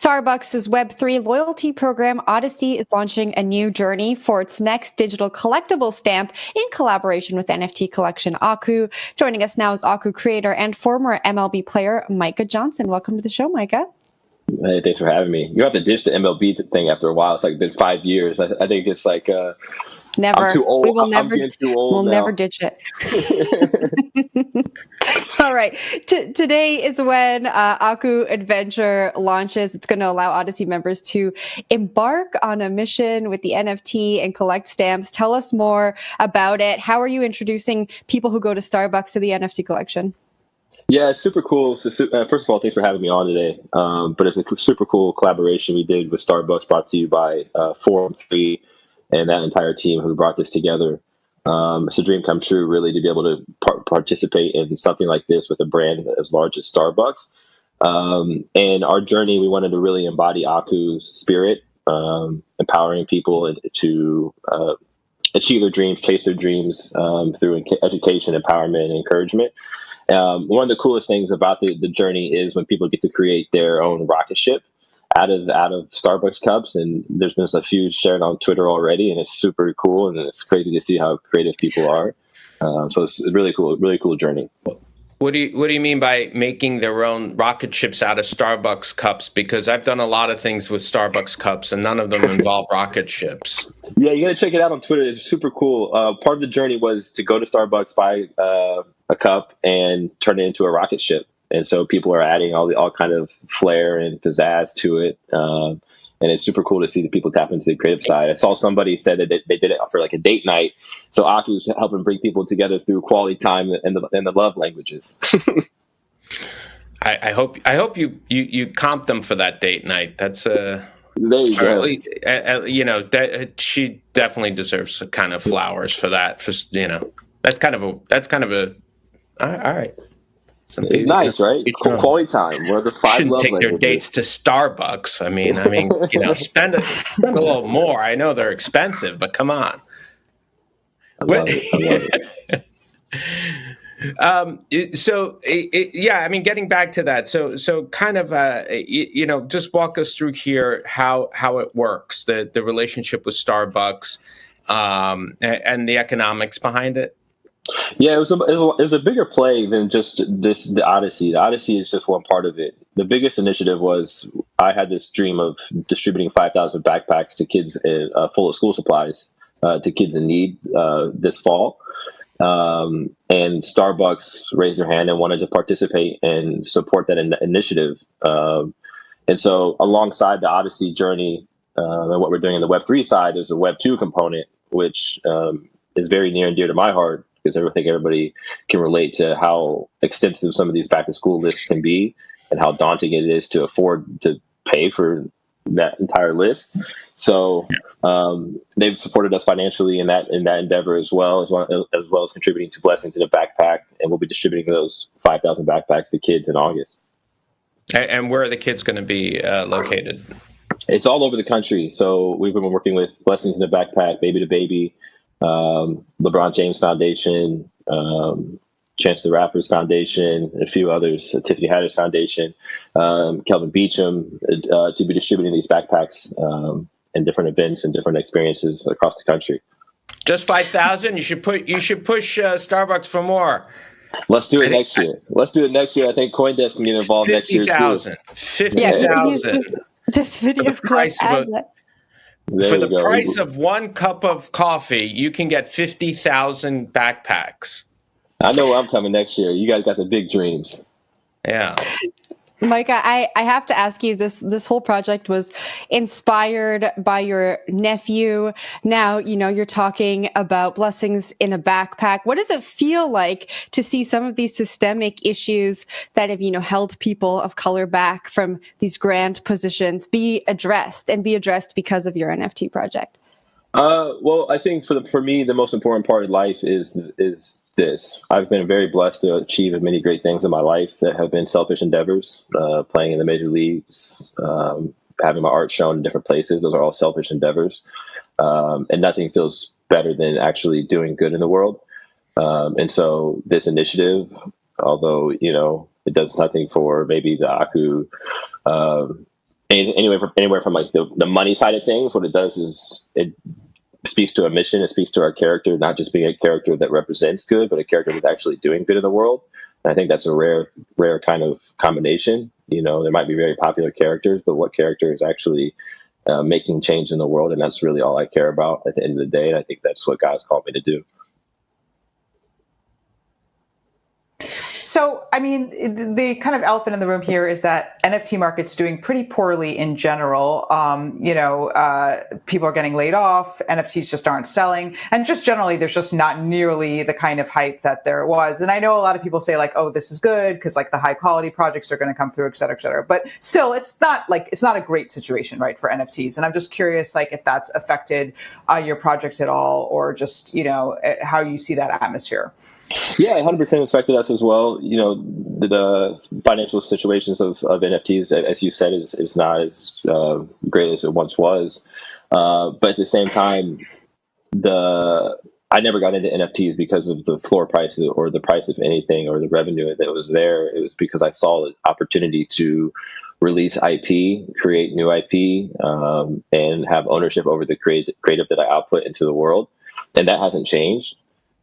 Starbucks' Web3 loyalty program, Odyssey, is launching a new journey for its next digital collectible stamp in collaboration with NFT collection Aku. Joining us now is Aku creator and former MLB player Micah Johnson. Welcome to the show, Micah. Hey, thanks for having me. You have to ditch the MLB thing after a while. It's like been 5 years. I think it's like never. I'm too old. We will never. I'm getting too old We'll now. never ditch it. All right. Today is when Aku Adventure launches. It's going to allow Odyssey members to embark on a mission with the NFT and collect stamps. Tell us more about it. How are you introducing people who go to Starbucks to the NFT collection? Yeah, it's super cool. So, first of all, thanks for having me on today. But it's a super cool collaboration we did with Starbucks, brought to you by Forum 3 and that entire team who brought this together. It's a dream come true, really, to be able to participate in something like this with a brand as large as Starbucks. And our journey, we wanted to really embody Aku's spirit, empowering people to achieve their dreams, chase their dreams through education, empowerment, and encouragement. One of the coolest things about the journey is when people get to create their own rocket ship out of Starbucks cups, and there's been a few shared on Twitter already, and it's super cool, and it's crazy to see how creative people are. So it's a really cool journey. What do you mean by making their own rocket ships out of Starbucks cups? Because I've done a lot of things with Starbucks cups, and none of them involve rocket ships. Yeah, you got to check it out on Twitter. It's super cool. Part of the journey was to go to Starbucks, buy a cup, and turn it into a rocket ship. And so people are adding all kind of flair and pizzazz to it. And it's super cool to see the people tap into the creative side. I saw somebody said that they did it for like a date night. So Aku's helping bring people together through quality time and the love languages. I hope you comp them for that date night. That's there you go. That she definitely deserves kind of flowers for that. That's kind of a all right. It's nice, right? Quality time. One of the 5 shouldn't love take their languages. dates to Starbucks. I mean, spend a little more. I know they're expensive, but come on. I love it. Getting back to that. So kind of, just walk us through here how it works, the relationship with Starbucks, and the economics behind it. Yeah, it was a bigger play than just the Odyssey. The Odyssey is just one part of it. The biggest initiative was I had this dream of distributing 5,000 backpacks to kids full of school supplies to kids in need this fall. And Starbucks raised their hand and wanted to participate and support that initiative. And so alongside the Odyssey journey and what we're doing in the Web3 side, there's a Web2 component, which is very near and dear to my heart, because I think everybody can relate to how extensive some of these back to school lists can be and how daunting it is to afford to pay for that entire list. So they've supported us financially in that endeavor as well as contributing to Blessings in a Backpack, and we'll be distributing those 5,000 backpacks to kids in August. And where are the kids going to be located? It's all over the country. So we've been working with Blessings in a Backpack, Baby to Baby, LeBron James Foundation, Chance the Rapper's Foundation, and a few others, Tiffany Haddish Foundation, Kelvin Beacham, to be distributing these backpacks in different events and different experiences across the country. Just 5,000? You should push Starbucks for more. Let's do it next year. I think CoinDesk can get involved next year too. 50,000. This video clip as it. For the price of one cup of coffee, you can get 50,000 backpacks. I know where I'm coming next year. You guys got the big dreams. Yeah. Micah, I have to ask you, this whole project was inspired by your nephew. Now, you're talking about Blessings in a Backpack. What does it feel like to see some of these systemic issues that have, held people of color back from these grand positions be addressed because of your NFT project? Well, I think for me, the most important part of life is this. I've been very blessed to achieve many great things in my life that have been selfish endeavors, playing in the major leagues, having my art shown in different places. Those are all selfish endeavors. And nothing feels better than actually doing good in the world. And so this initiative, although, it does nothing for maybe the Aku anywhere from like the money side of things. What it does is it speaks to a mission. It speaks to our character, not just being a character that represents good, but a character that's actually doing good in the world. And I think that's a rare kind of combination. There might be very popular characters, but what character is actually making change in the world? And that's really all I care about at the end of the day. And I think that's what God's called me to do. So, I mean, the kind of elephant in the room here is that NFT market's doing pretty poorly in general. People are getting laid off, NFTs just aren't selling. And just generally, there's just not nearly the kind of hype that there was. And I know a lot of people say like, oh, this is good because like the high quality projects are going to come through, et cetera, et cetera. But still, it's not a great situation, right, for NFTs. And I'm just curious, like, if that's affected your project at all, or just, how you see that atmosphere. Yeah, 100% affected us as well. The financial situations of NFTs, as you said, is not as great as it once was. But at the same time, I never got into NFTs because of the floor prices or the price of anything or the revenue that was there. It was because I saw an opportunity to release IP, create new IP, and have ownership over the creative that I output into the world. And that hasn't changed.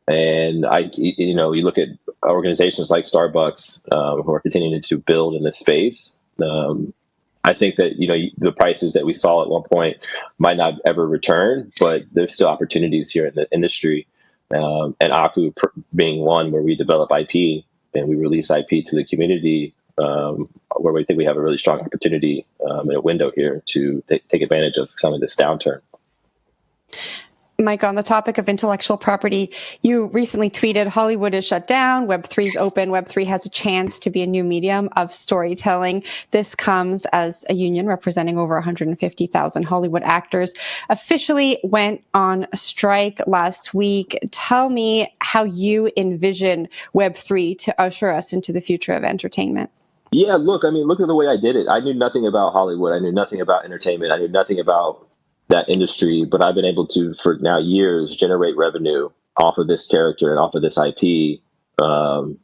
And you look at organizations like Starbucks who are continuing to build in this space. I think that the prices that we saw at one point might not ever return, but there's still opportunities here in the industry. And Aku being one where we develop IP and we release IP to the community, where we think we have a really strong opportunity in a window here to take advantage of some of this downturn. Mike, on the topic of intellectual property, you recently tweeted, Hollywood is shut down, Web3 is open, Web3 has a chance to be a new medium of storytelling. This comes as a union representing over 150,000 Hollywood actors officially went on strike last week. Tell me how you envision Web3 to usher us into the future of entertainment. Yeah, look at the way I did it. I knew nothing about Hollywood. I knew nothing about entertainment. I knew nothing about that industry, but I've been able to, for now years, generate revenue off of this character and off of this IP. And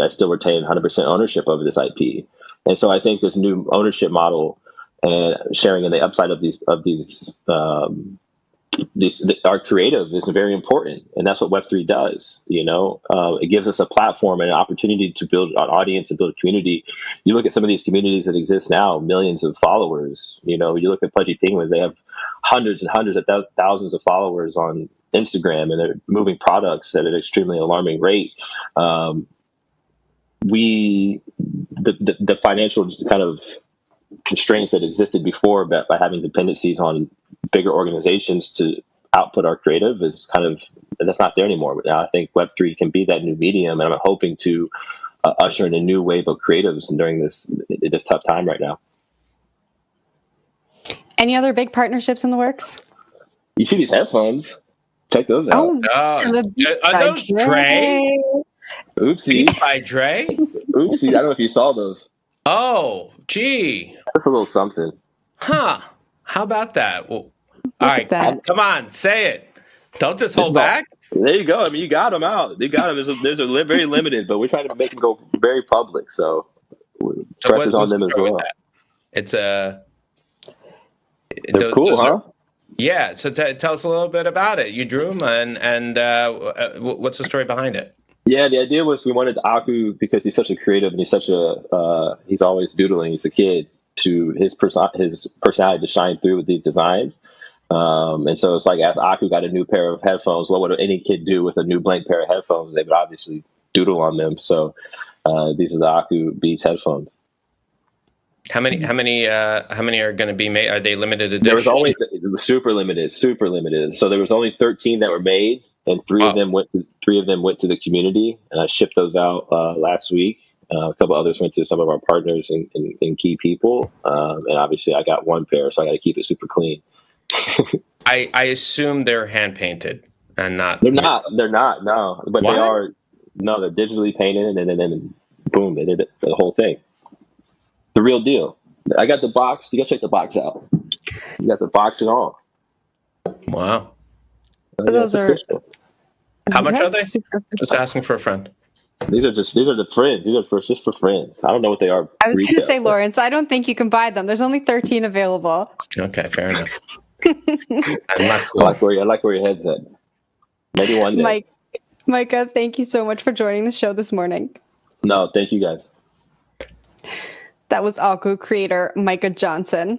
I still retain 100% ownership over this IP. And so I think this new ownership model and sharing in the upside of these our creative is very important. And that's what Web3 does. It gives us a platform and an opportunity to build an audience and build a community. You look at some of these communities that exist now, millions of followers. You look at Pudgy Penguins, they have hundreds and hundreds of thousands of followers on Instagram, and they're moving products at an extremely alarming rate. The financial kind of constraints that existed before by having dependencies on bigger organizations to output our creative that's not there anymore. But now I think Web3 can be that new medium, and I'm hoping to usher in a new wave of creatives during this tough time right now. Any other big partnerships in the works? You see these headphones? Check those out. Are those Dre? Oopsie. Beats by Dre? Oopsie. I don't know if you saw those. Oh, gee. That's a little something. Huh. How about that? Well, all right. Come on. Say it. Don't just hold back. There you go. I mean, you got them out. You got them. There's a very limited, but we're trying to make them go very public. So pressure's on them as well. It's They're cool, huh? Yeah. So tell us a little bit about it. You drew them, and what's the story behind it? Yeah, the idea was we wanted Aku, because he's such a creative and he's always doodling. He's a kid, to his personality to shine through with these designs. And so it's like, as Aku got a new pair of headphones, what would any kid do with a new blank pair of headphones? They would obviously doodle on them. So these are the Aku Beats headphones. How many are going to be made? Are they limited edition? It was super limited. So there was only 13 that were made, and three of them went to the community, and I shipped those out last week. A couple others went to some of our partners and key people, and obviously I got one pair, so I got to keep it super clean. I assume they're hand painted and not. They're not. No, but what? They are. No, they're digitally painted, and then boom, they did it, the whole thing. The real deal. I got the box. You gotta check the box out. You got the box and all. Wow. Those are. How much are they? Just asking for a friend. These are the friends. These are just for friends. I don't know what they are. I was going to say, but- Lawrence, I don't think you can buy them. There's only 13 available. Okay, fair enough. I'm not cool. I like where your head's at. Maybe one day. Micah, thank you so much for joining the show this morning. No, thank you guys. That was Algo creator Micah Johnson.